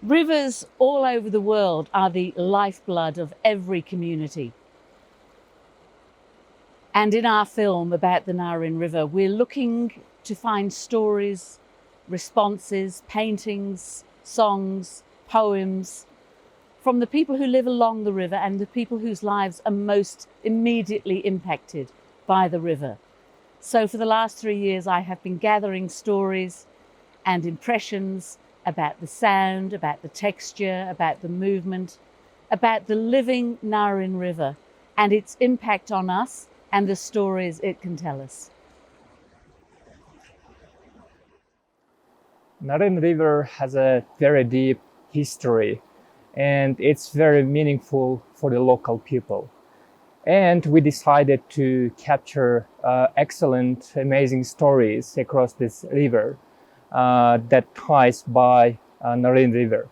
Rivers all over the world are the lifeblood of every community. And in our film about the Narin River, we're looking to find stories, responses, paintings, songs, poems from the people who live along the river and the people whose lives are most immediately impacted by the river. So for the last 3 years, I have been gathering stories and impressions about the sound, about the texture, about the movement, about the living Narin River and its impact on us and the stories it can tell us. Narin River has a very deep history and it's very meaningful for the local people. And we decided to capture excellent, amazing stories across this river that ties by Narin River.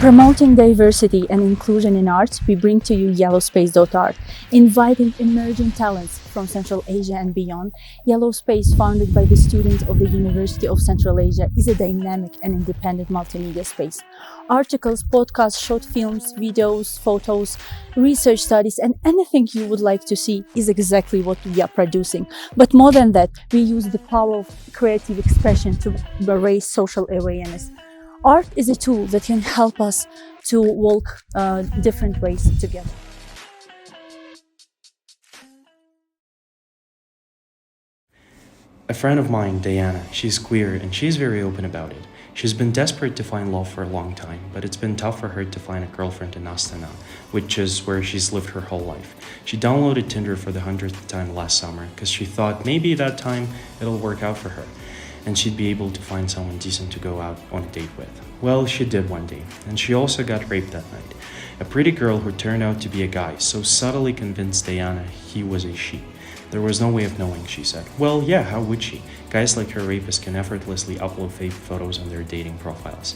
Promoting diversity and inclusion in arts, we bring to you YellowSpace.art, inviting emerging talents from Central Asia and beyond. YellowSpace, founded by the students of the University of Central Asia, is a dynamic and independent multimedia space. Articles, podcasts, short films, videos, photos, research studies, and anything you would like to see is exactly what we are producing. But more than that, we use the power of creative expression to raise social awareness. Art is a tool that can help us to walk different ways together. A friend of mine, Diana, she's queer and she's very open about it. She's been desperate to find love for a long time, but it's been tough for her to find a girlfriend in Astana, which is where she's lived her whole life. She downloaded Tinder for the 100th time last summer because she thought maybe that time it'll work out for her and she'd be able to find someone decent to go out on a date with. Well, she did one day, and she also got raped that night. A pretty girl who turned out to be a guy so subtly convinced Diana he was a she. There was no way of knowing, she said. Well, yeah, how would she? Guys like her rapist can effortlessly upload fake photos on their dating profiles.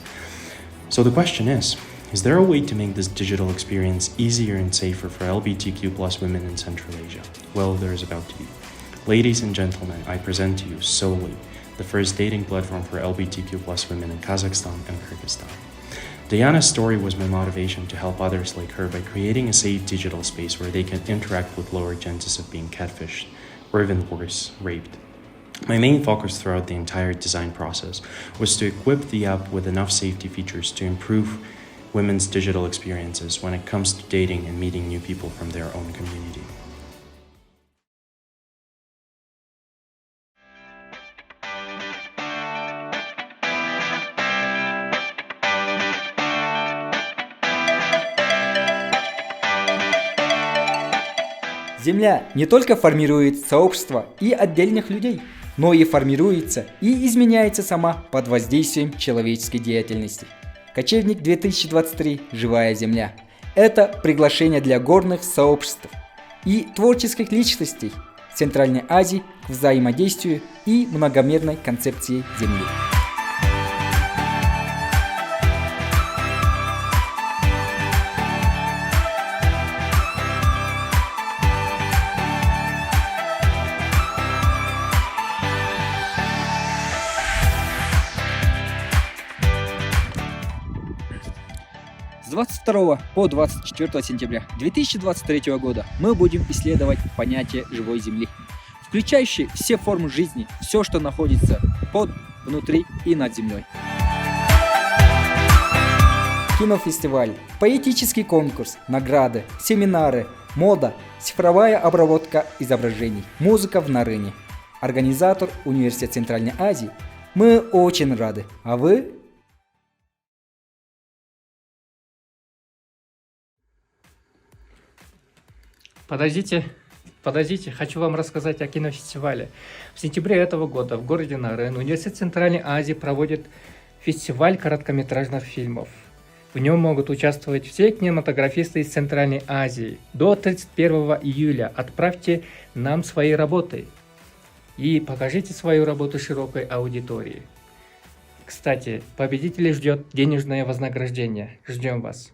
So the question is there a way to make this digital experience easier and safer for LGBTQ plus women in Central Asia? Well, there is about to be. Ladies and gentlemen, I present to you Solely, the first dating platform for LGBTQ plus women in Kazakhstan and Kyrgyzstan. Diana's story was my motivation to help others like her by creating a safe digital space where they can interact with lower chances of being catfished, or even worse, raped. My main focus throughout the entire design process was to equip the app with enough safety features to improve women's digital experiences when it comes to dating and meeting new people from their own community. Земля не только формирует сообщества и отдельных людей, но и формируется и изменяется сама под воздействием человеческой деятельности. Кочевник 2023 «Живая земля» – это приглашение для горных сообществ и творческих личностей Центральной Азии к взаимодействию и многомерной концепции Земли. С 22 по 24 сентября 2023 года мы будем исследовать понятие живой Земли, включающее все формы жизни, все, что находится под, внутри и над Землей. Кинофестиваль, поэтический конкурс, награды, семинары, мода, цифровая обработка изображений, музыка в Нарыне. Организатор Университет Центральной Азии. Мы очень рады. А вы? Подождите, хочу вам рассказать о кинофестивале. В сентябре этого года в городе Нарын Университет Центральной Азии проводит фестиваль короткометражных фильмов. В нем могут участвовать все кинематографисты из Центральной Азии. До 31 июля отправьте нам свои работы и покажите свою работу широкой аудитории. Кстати, победителей ждет денежное вознаграждение. Ждем вас.